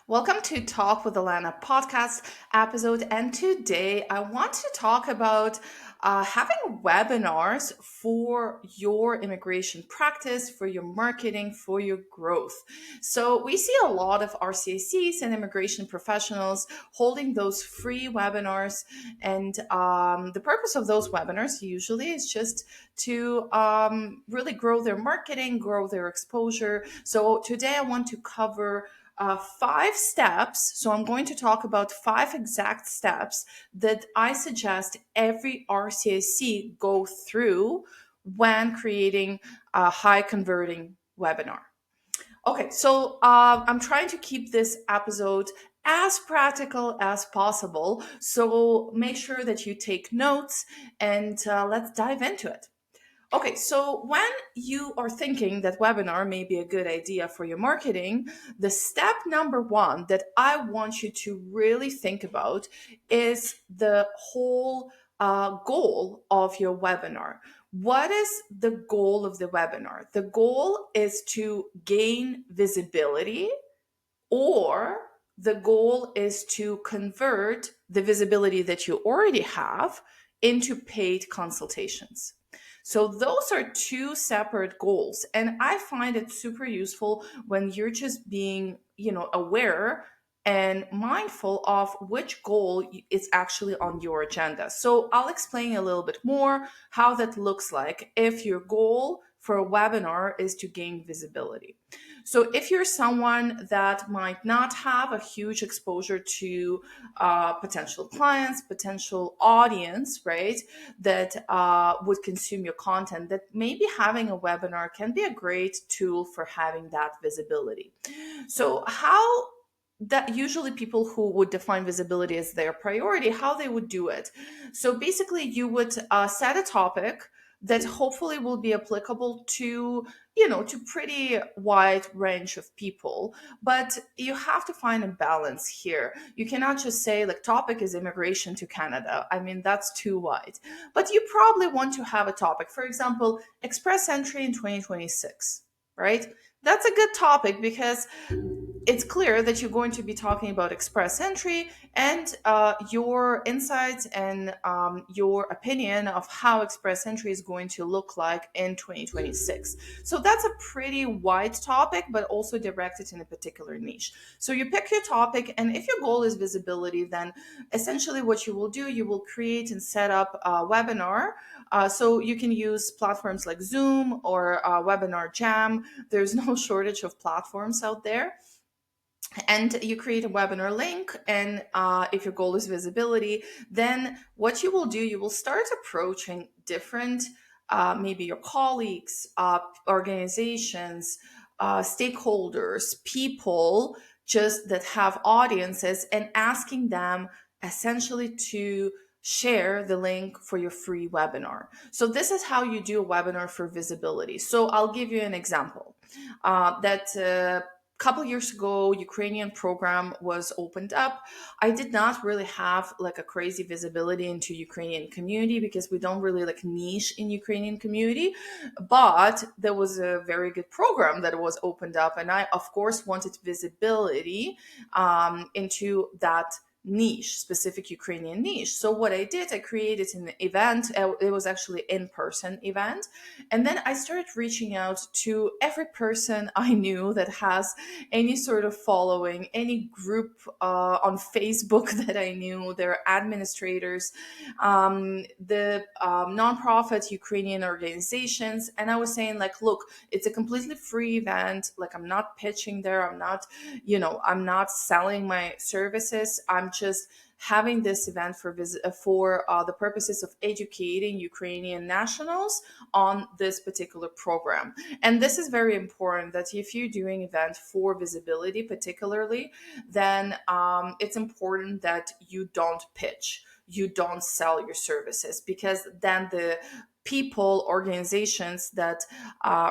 Welcome to Talk with Olena podcast episode. And today I want to talk about having webinars for your immigration practice, for your marketing, for your growth. So we see a lot of RCICs and immigration professionals holding those free webinars. And the purpose of those webinars usually is just to really grow their marketing, grow their exposure. So today I want to cover 5 steps. So I'm going to talk about 5 exact steps that I suggest every RCIC go through when creating a high converting webinar. Okay, so I'm trying to keep this episode as practical as possible. So make sure that you take notes and let's dive into it. Okay, so when you are thinking that webinar may be a good idea for your marketing, the step number one that I want you to really think about is the whole goal of your webinar. What is the goal of the webinar? The goal is to gain visibility, or the goal is to convert the visibility that you already have into paid consultations. So those are two separate goals. And I find it super useful when you're just being, aware and mindful of which goal is actually on your agenda. So I'll explain a little bit more how that looks like if your goal for a webinar is to gain visibility. So if you're someone that might not have a huge exposure to potential clients, potential audience, right, that would consume your content, that maybe having a webinar can be a great tool for having that visibility. So how that usually people who would define visibility as their priority, how they would do it. So basically you would set a topic that hopefully will be applicable to to pretty wide range of people, but you have to find a balance here. You cannot just say like topic is immigration to Canada. I mean, that's too wide. But you probably want to have a topic, for example, express entry in 2026, right? That's a good topic because it's clear that you're going to be talking about express entry and your insights and your opinion of how express entry is going to look like in 2026. So that's a pretty wide topic, but also directed in a particular niche. So you pick your topic, and if your goal is visibility, then essentially what you will do, you will create and set up a webinar. So you can use platforms like Zoom or Webinar Jam. There's no shortage of platforms out there, and you create a webinar link. And if your goal is visibility, then what you will do, you will start approaching different maybe your colleagues, organizations, stakeholders, people just that have audiences, and asking them essentially to share the link for your free webinar. So this is how you do a webinar for visibility. So I'll give you an example that couple years ago, Ukrainian program was opened up. I did not really have like a crazy visibility into Ukrainian community because we don't really like niche in Ukrainian community, but there was a very good program that was opened up, and I of course wanted visibility into that niche, specific Ukrainian niche. So what I did, I created an event. It was actually in-person event, and then I started reaching out to every person I knew that has any sort of following, any group on Facebook that I knew, their administrators, the nonprofit Ukrainian organizations. And I was saying like, look, it's a completely free event. Like, I'm not pitching there. I'm not selling my services. I'm just having this event for the purposes of educating Ukrainian nationals on this particular program. And this is very important, that if you're doing event for visibility particularly, then it's important that you don't pitch, you don't sell your services, because then the people, organizations that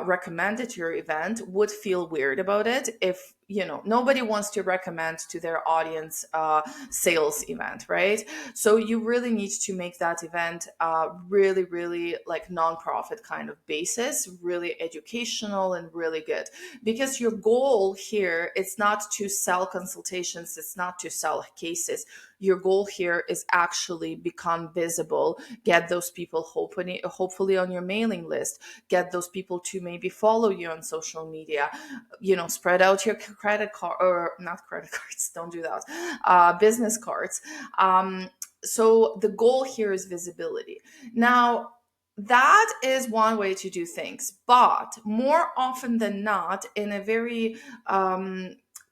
recommended your event would feel weird about it. If nobody wants to recommend to their audience sales event, right? So you really need to make that event really, really like nonprofit kind of basis, really educational and really good. Because your goal here is not to sell consultations, it's not to sell cases. Your goal here is actually become visible, get those people hopefully on your mailing list, get those people to maybe follow you on social media, spread out your credit card, or not credit cards, don't do that, business cards. So the goal here is visibility. Now, that is one way to do things, but more often than not, in a very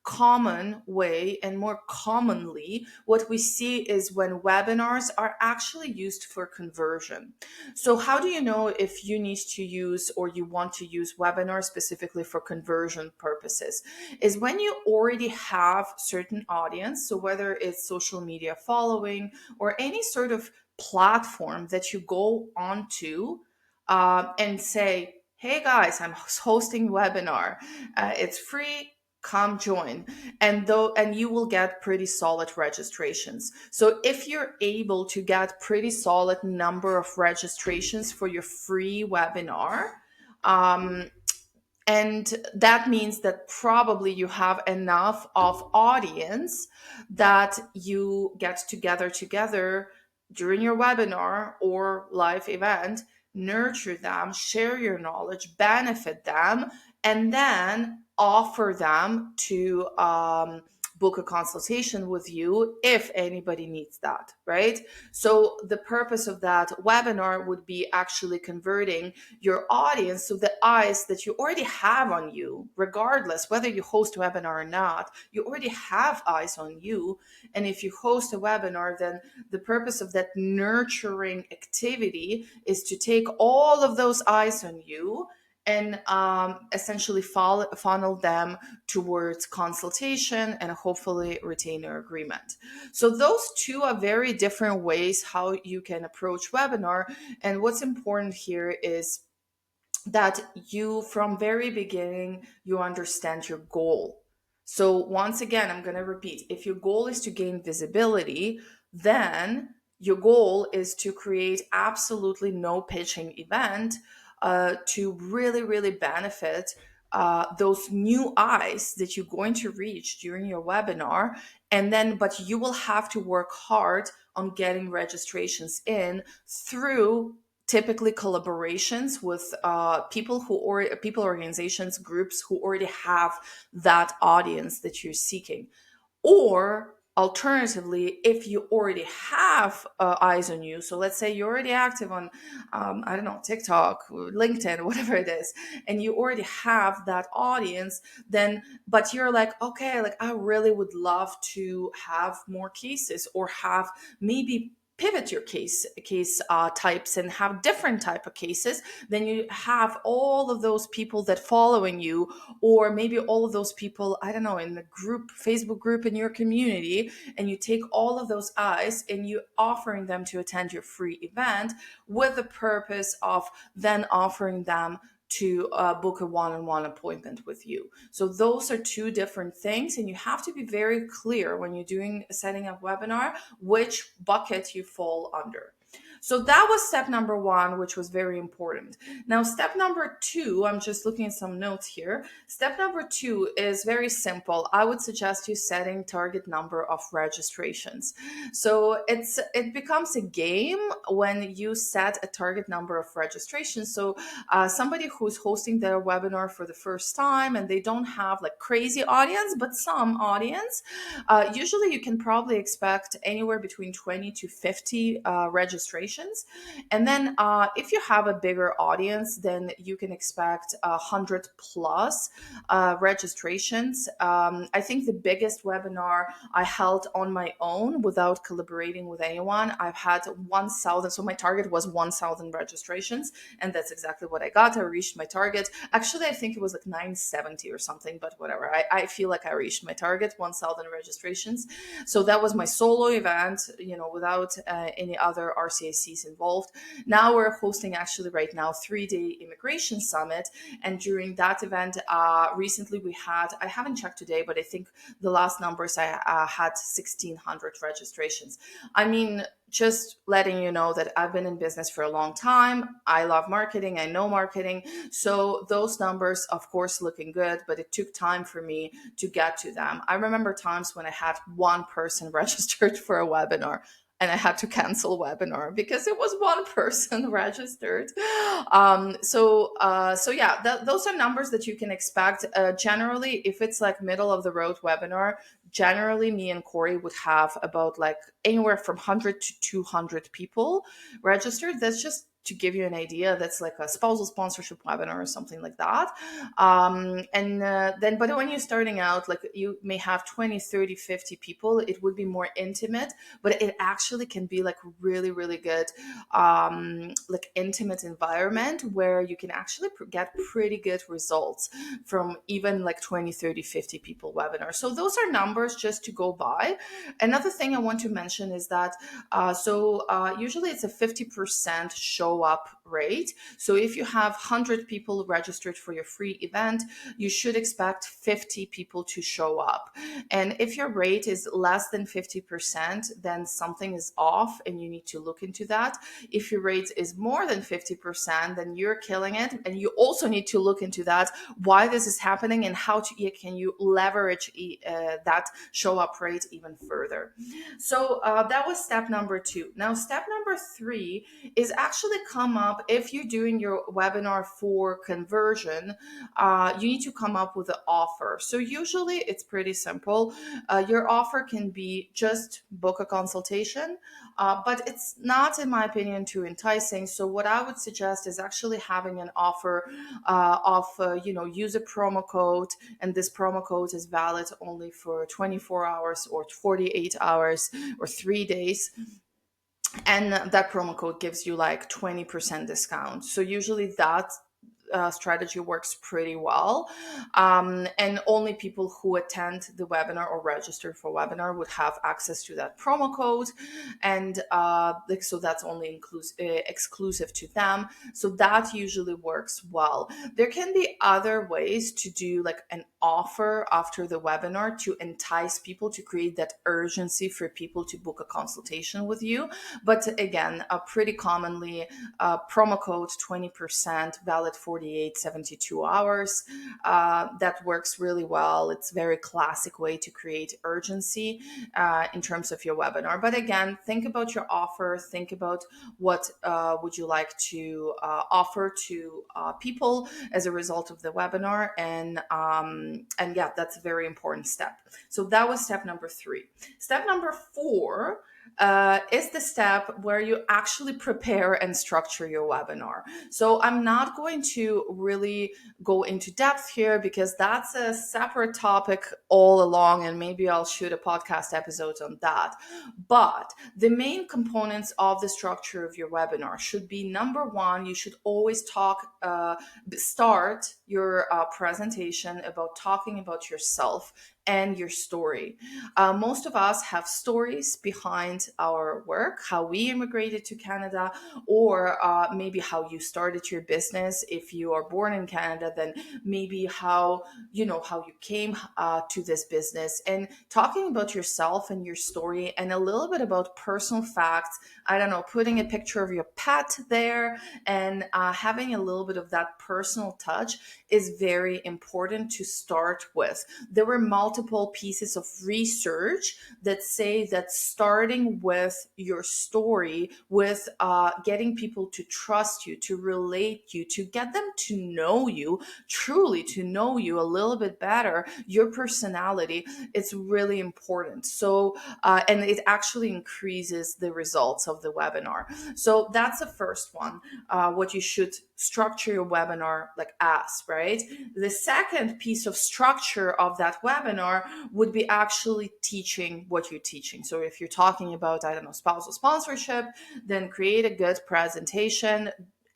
common way and more commonly, what we see is when webinars are actually used for conversion. So how do you know if you need to use or you want to use webinars specifically for conversion purposes? Is when you already have certain audience, so whether it's social media following or any sort of platform that you go onto and say, hey guys, I'm hosting webinar. It's free, come join. And you will get pretty solid registrations. So if you're able to get pretty solid number of registrations for your free webinar, and that means that probably you have enough of audience that you get together during your webinar or live event, nurture them, share your knowledge, benefit them, and then offer them to book a consultation with you if anybody needs that, right? So the purpose of that webinar would be actually converting your audience, so the eyes that you already have on you, regardless whether you host a webinar or not, you already have eyes on you. And if you host a webinar, then the purpose of that nurturing activity is to take all of those eyes on you and essentially funnel them towards consultation and hopefully retainer agreement. So those two are very different ways how you can approach webinar. And what's important here is that you, from very beginning, you understand your goal. So once again, I'm going to repeat, if your goal is to gain visibility, then your goal is to create absolutely no pitching event to really, really benefit those new eyes that you're going to reach during your webinar. And then, but you will have to work hard on getting registrations in through typically collaborations with people organizations, groups who already have that audience that you're seeking. Or alternatively, if you already have eyes on you, so let's say you're already active on I don't know, TikTok, LinkedIn, whatever it is, and you already have that audience, then but you're like, okay, like I really would love to have more cases, or have maybe pivot your case types and have different type of cases. Then you have all of those people that following you, or maybe all of those people, I don't know, in the group, Facebook group in your community, and you take all of those eyes and you offering them to attend your free event with the purpose of then offering them to book a one-on-one appointment with you. So those are two different things, and you have to be very clear when you're setting up webinar which bucket you fall under. So that was step number one, which was very important. Now, step number two, I'm just looking at some notes here. Step number two is very simple. I would suggest you setting target number of registrations. So it becomes a game when you set a target number of registrations. So somebody who's hosting their webinar for the first time and they don't have like crazy audience, but some audience, usually you can probably expect anywhere between 20 to 50 registrations. And then if you have a bigger audience, then you can expect 100 plus registrations. I think the biggest webinar I held on my own without collaborating with anyone, I've had 1,000. So my target was 1,000 registrations, and that's exactly what I got. I reached my target. Actually, I think it was like 970 or something, but whatever. I feel like I reached my target, 1,000 registrations. So that was my solo event, without any other RCICs RCICs involved. Now we're hosting actually right now 3-day immigration summit. And during that event, recently we had, I haven't checked today, but I think the last numbers I had 1,600 registrations. I mean, just letting you know that I've been in business for a long time. I love marketing. I know marketing. So those numbers, of course, looking good, but it took time for me to get to them. I remember times when I had one person registered for a webinar and I had to cancel webinar because it was one person registered. So yeah, those are numbers that you can expect. Generally, if it's like middle of the road webinar, generally me and Corey would have about like anywhere from 100 to 200 people registered. That's just to give you an idea. That's like a spousal sponsorship webinar or something like that. And then, but when you're starting out, like you may have 20, 30, 50 people, it would be more intimate, but it actually can be like really, really good, like intimate environment where you can actually get pretty good results from even like 20, 30, 50 people webinar. So those are numbers just to go by. Another thing I want to mention is that, usually it's a 50% show up rate. So if you have 100 people registered for your free event, you should expect 50 people to show up. And if your rate is less than 50%, then something is off and you need to look into that. If your rate is more than 50%, then you're killing it. And you also need to look into that, why this is happening and how can you leverage that show up rate even further. So that was step number 2. Now, step number 3 is actually come up if you're doing your webinar for conversion, you need to come up with an offer. So usually it's pretty simple. Your offer can be just book a consultation, but it's not, in my opinion, too enticing. So what I would suggest is actually having an offer of, use a promo code, and this promo code is valid only for 24 hours or 48 hours or 3 days. And that promo code gives you like 20% discount. So usually that strategy works pretty well. And only people who attend the webinar or register for webinar would have access to that promo code. And so that's only exclusive to them. So that usually works well. There can be other ways to do like an offer after the webinar to entice people, to create that urgency for people to book a consultation with you. But again, pretty commonly, promo code 20%, valid 48, 72 hours. That works really well. It's a very classic way to create urgency in terms of your webinar. But again, think about your offer. Think about what would you like to offer to people as a result of the webinar. And yeah, that's a very important step. So that was step number 3. Step number 4 is the step where you actually prepare and structure your webinar. So I'm not going to really go into depth here because that's a separate topic all along, and maybe I'll shoot a podcast episode on that. But the main components of the structure of your webinar should be, number 1, you should always start your presentation about talking about yourself and your story. Most of us have stories behind our work, how we immigrated to Canada, or maybe how you started your business. If you are born in Canada, then maybe how you came to this business, and talking about yourself and your story, and a little bit about personal facts. I don't know, putting a picture of your pet there, and having a little bit of that personal touch is very important to start with. There were multiple pieces of research that say that starting with your story, with getting people to trust you, to relate you, to get them to know you, truly to know you a little bit better, your personality, it's really important. So, and it actually increases the results of the webinar. So that's the first one, what you should structure your webinar like as, right? The second piece of structure of that webinar would be actually teaching what you're teaching. So if you're talking about, I don't know, spousal sponsorship, then create a good presentation,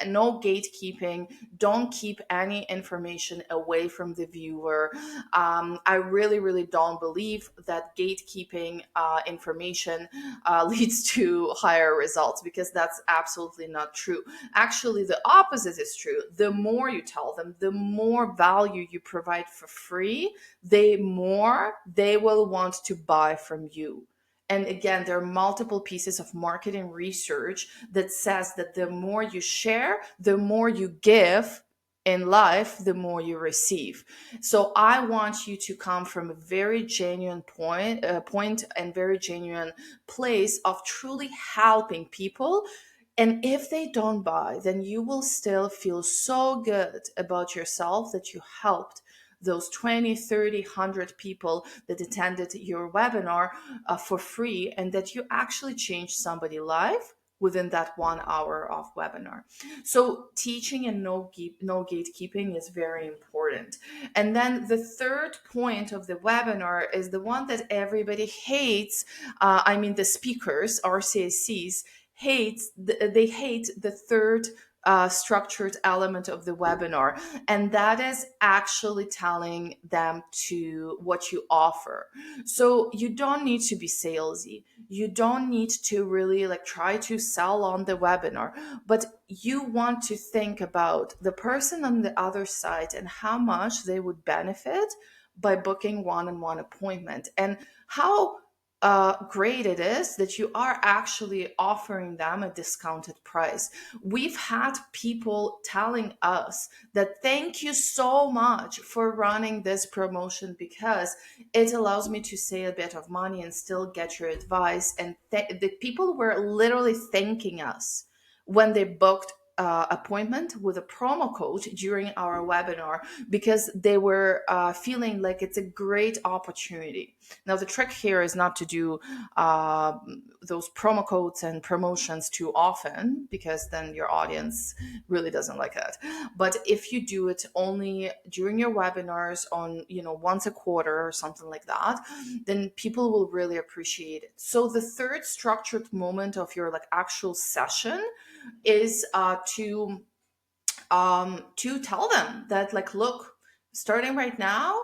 no gatekeeping. Don't keep any information away from the viewer. I really, really don't believe that gatekeeping information leads to higher results, because that's absolutely not true. Actually, the opposite is true. The more you tell them, the more value you provide for free, the more they will want to buy from you. And again, there are multiple pieces of marketing research that says that the more you share, the more you give in life, the more you receive. So I want you to come from a very genuine point and very genuine place of truly helping people. And if they don't buy, then you will still feel so good about yourself that you helped those 20, 30, 100 people that attended your webinar for free, and that you actually changed somebody's life within that 1 hour of webinar. So teaching and no gatekeeping is very important. And then the third point of the webinar is the one that everybody hates. I mean, the speakers, RCICs, they hate the third structured element of the webinar, and that is actually telling them to what you offer. So you don't need to be salesy, you don't need to really like try to sell on the webinar, but you want to think about the person on the other side and how much they would benefit by booking one-on-one appointment, and how great it is that you are actually offering them a discounted price. We've had people telling us that thank you so much for running this promotion, because it allows me to save a bit of money and still get your advice. And the people were literally thanking us when they booked appointment with a promo code during our webinar, because they were feeling like it's a great opportunity. Now, the trick here is not to do uh, those promo codes and promotions too often, because then your audience really doesn't like it. But if you do it only during your webinars on, once a quarter or something like that, then people will really appreciate it. So the third structured moment of your like actual session is to tell them that, like, look, starting right now,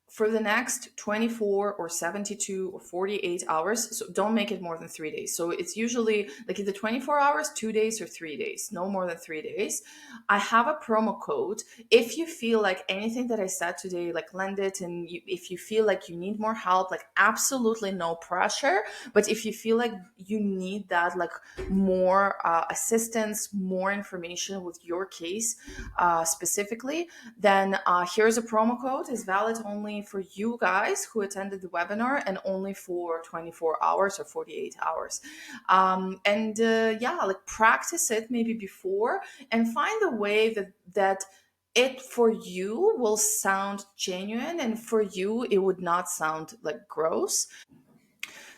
for the next 24 or 72 or 48 hours, so don't make it more than 3 days. So it's usually like either 24 hours, 2 days, or 3 days, no more than 3 days. I have a promo code. If you feel like anything that I said today, like, lend it, and if you feel like you need more help, like, absolutely no pressure. But if you feel like you need that, like, more assistance, more information with your case specifically, then here's a promo code. It's valid only for you guys who attended the webinar, and only for 24 hours or 48 hours. Yeah, like, practice it maybe before, and find a way that it for you will sound genuine, and for you it would not sound like gross.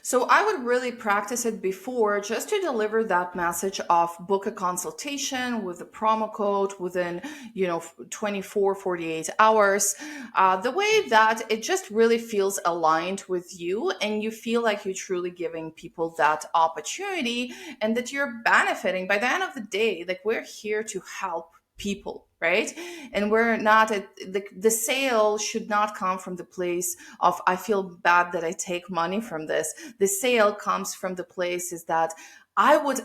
So I would really practice it before, just to deliver that message of book a consultation with the promo code within, 24, 48 hours. The way that it just really feels aligned with you, and you feel like you're truly giving people that opportunity, and that you're benefiting. By the end of the day, like, we're here to help people, right? And we're not the sale should not come from the place of, I feel bad that I take money from this. The sale comes from the place is that I would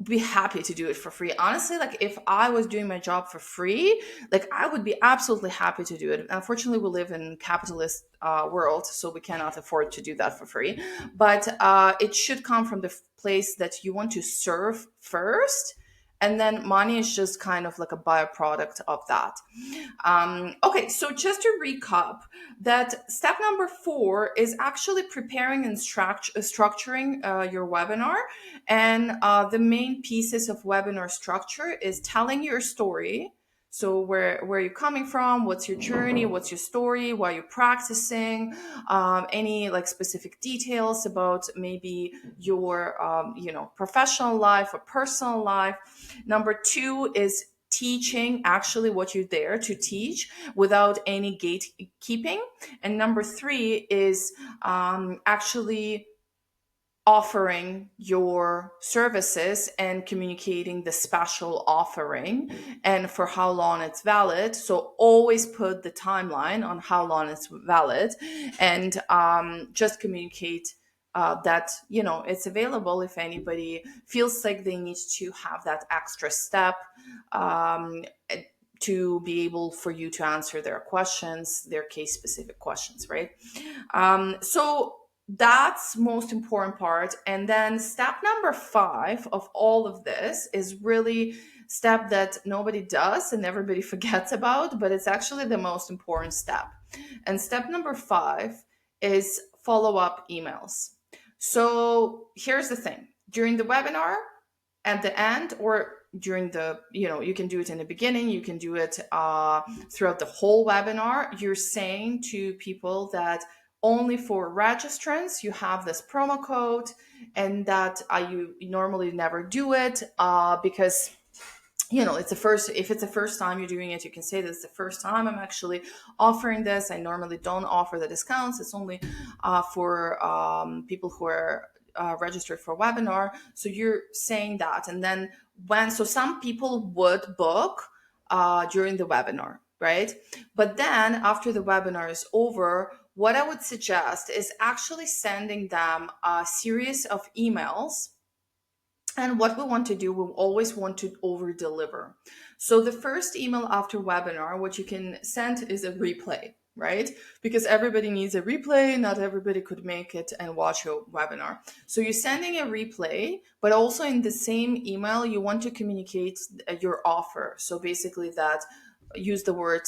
be happy to do it for free. Honestly, like, if I was doing my job for free, like, I would be absolutely happy to do it. Unfortunately, we live in capitalist world, so we cannot afford to do that for free. But it should come from the place that you want to serve first, and then money is just kind of like a byproduct of that. Okay, so just to recap, that step number 4 is actually preparing and structuring your webinar. And the main pieces of webinar structure is telling your story. So where you're coming from, what's your journey, what's your story, why you're practicing, any like specific details about maybe your professional life or personal life. Number 2 is teaching actually what you're there to teach without any gatekeeping. And number 3 is actually offering your services and communicating the special offering and for how long it's valid. So always put the timeline on how long it's valid, and just communicate that it's available if anybody feels like they need to have that extra step, um, to be able for you to answer their questions, their case specific questions, right? So that's most important part. And then step number 5 of all of this is really step that nobody does and everybody forgets about, but it's actually the most important step. And step number 5 is follow up emails. So here's the thing: during the webinar, at the end, or during the, you can do it in the beginning, you can do it throughout the whole webinar, you're saying to people that only for registrants you have this promo code, and that you normally never do it because it's the first. If it's the first time you're doing it, you can say that it's the first time I'm actually offering this. I normally don't offer the discounts. It's only for people who are registered for a webinar. So you're saying that. And then so some people would book during the webinar, right? But then after the webinar is over, what I would suggest is actually sending them a series of emails. And what we want to do, we always want to over deliver. So the first email after webinar, what you can send is a replay, right? Because everybody needs a replay. Not everybody could make it and watch your webinar. So you're sending a replay, but also in the same email, you want to communicate your offer. So basically that, use the word,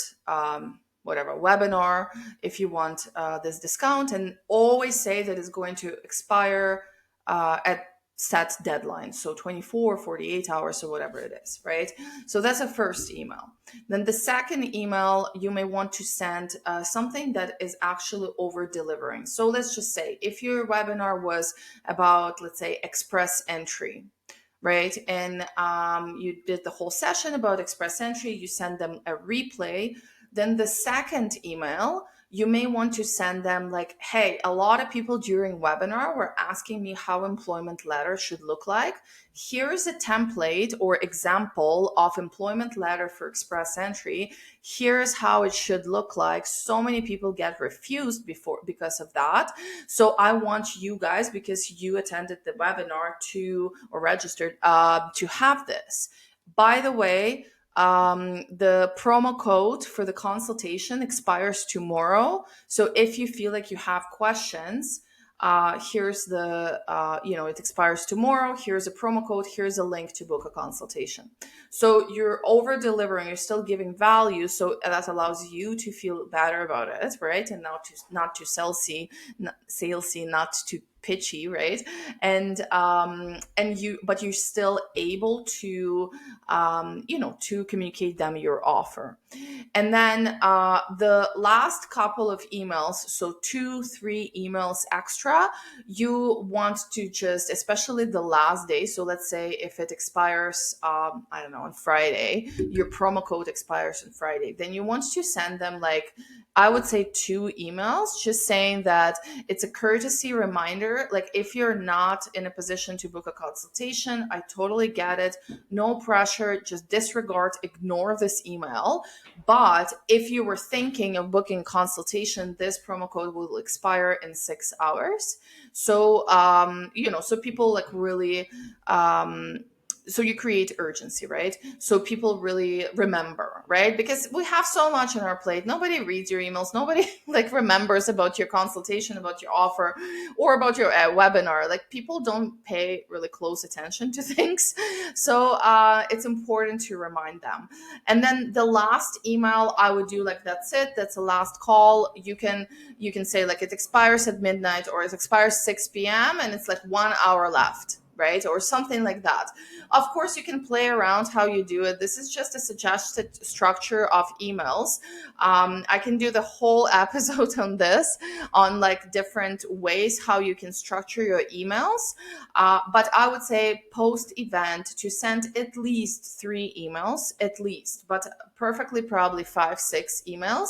whatever, webinar, if you want this discount, and always say that it's going to expire at set deadline, so 24, 48 hours, or whatever it is, right? So that's a first email. Then the second email, you may want to send something that is actually over delivering. So let's just say if your webinar was about, let's say, express entry, right? And you did the whole session about express entry, you send them a replay. Then the second email, you may want to send them like, hey, a lot of people during webinar were asking me how employment letter should look like. Here's a template or example of employment letter for express entry. Here's how it should look like. So many people get refused because of that. So I want you guys, because you attended the webinar or registered to have this. By the way, the promo code for the consultation expires tomorrow. So if you feel like you have questions, here's the, it expires tomorrow. Here's a promo code. Here's a link to book a consultation. So you're over delivering, you're still giving value. So that allows you to feel better about it, right? And not to salesy, not to pitchy, right? But you're still able to to communicate them your offer. And then the last couple of emails, so 2-3 emails extra, you want to just, especially the last day, so let's say if it expires I don't know, on Friday, your promo code expires on Friday, then you want to send them, like, I would say 2 emails, just saying that it's a courtesy reminder. Like, if you're not in a position to book a consultation, I totally get it. No pressure, just disregard, ignore this email. But if you were thinking of booking consultation, this promo code will expire in 6 hours. So, so people like really, so you create urgency, right? So people really remember, right? Because we have so much on our plate. Nobody reads your emails. Nobody like remembers about your consultation, about your offer, or about your webinar. Like, people don't pay really close attention to things. So it's important to remind them. And then the last email I would do, like, that's it. That's the last call. You can say like it expires at midnight, or it expires 6 p.m. and it's like 1 hour left, right? Or something like that. Of course, you can play around how you do it. This is just a suggested structure of emails. I can do the whole episode on this, on like different ways how you can structure your emails. But I would say post event to send at least 3 emails, at least, but perfectly probably 5, 6 emails,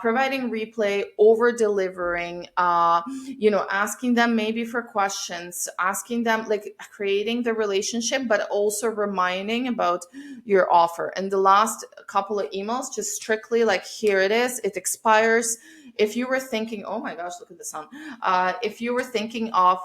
providing replay, over delivering, asking them maybe for questions, asking them, like creating the relationship, but also reminding about your offer. And the last couple of emails, just strictly like, here it is, it expires. If you were thinking, oh my gosh, look at the sun. If you were thinking of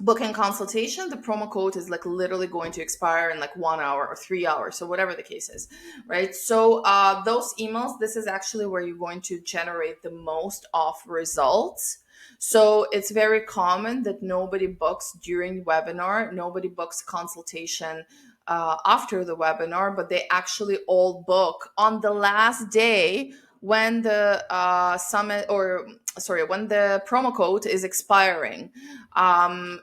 booking consultation, the promo code is like literally going to expire in like 1 hour or 3 hours, so whatever the case is, right? So those emails, this is actually where you're going to generate the most of results. So it's very common that nobody books during webinar, nobody books consultation after the webinar, but they actually all book on the last day when the summit, or sorry, when the promo code is expiring.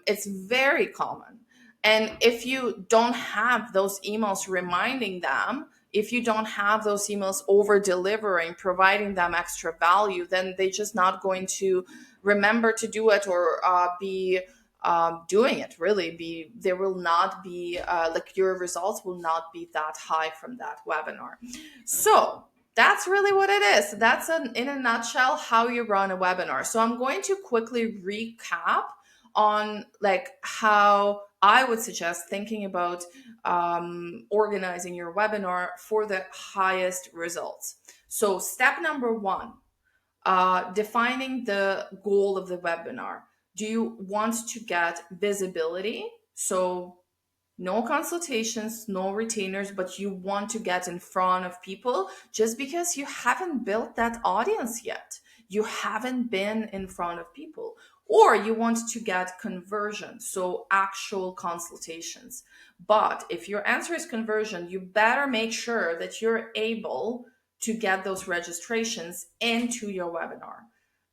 It's very common. And if you don't have those emails reminding them, if you don't have those emails over delivering, providing them extra value, then they're just not going to remember to do it, or be doing it. Really, be there will not be like, your results will not be that high from that webinar. So that's really what it is. That's in a nutshell how you run a webinar. So I'm going to quickly recap on like how I would suggest thinking about organizing your webinar for the highest results. So step number 1, defining the goal of the webinar. Do you want to get visibility? So no consultations, no retainers, but you want to get in front of people just because you haven't built that audience yet. You haven't been in front of people. Or you want to get conversion, so actual consultations. But if your answer is conversion, you better make sure that you're able to get those registrations into your webinar.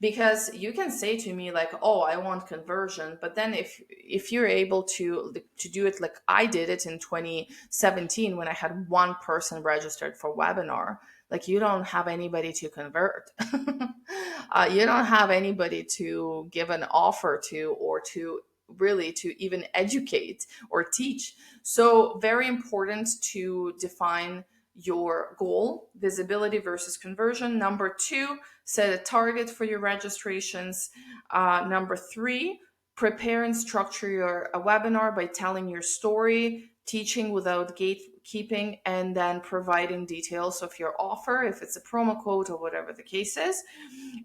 Because you can say to me like, oh, I want conversion, but then if you're able to do it like I did it in 2017, when I had 1 person registered for webinar, like, you don't have anybody to convert. You don't have anybody to give an offer to, or to really to even educate or teach. So very important to define your goal, visibility versus conversion. Number 2, set a target for your registrations. Number 3, prepare and structure your a webinar by telling your story, teaching without gatekeeping, and then providing details of your offer, if it's a promo code or whatever the case is.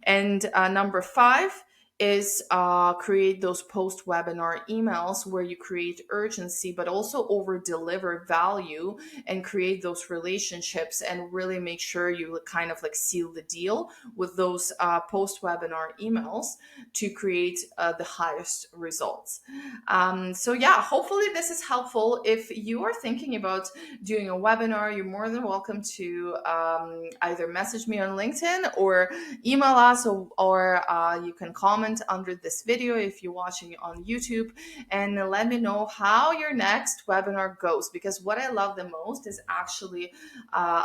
And number 5 is create those post webinar emails where you create urgency, but also over deliver value and create those relationships, and really make sure you kind of like seal the deal with those post webinar emails to create the highest results. So yeah, hopefully this is helpful. If you are thinking about doing a webinar, you're more than welcome to either message me on LinkedIn or email us, or you can comment under this video if you're watching on YouTube, and let me know how your next webinar goes, because what I love the most is actually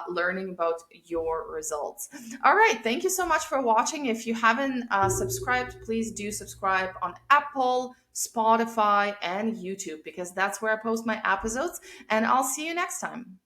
learning about your results. All right, thank you so much for watching. If you haven't subscribed, please do subscribe on Apple, Spotify, and YouTube, because that's where I post my episodes, and I'll see you next time.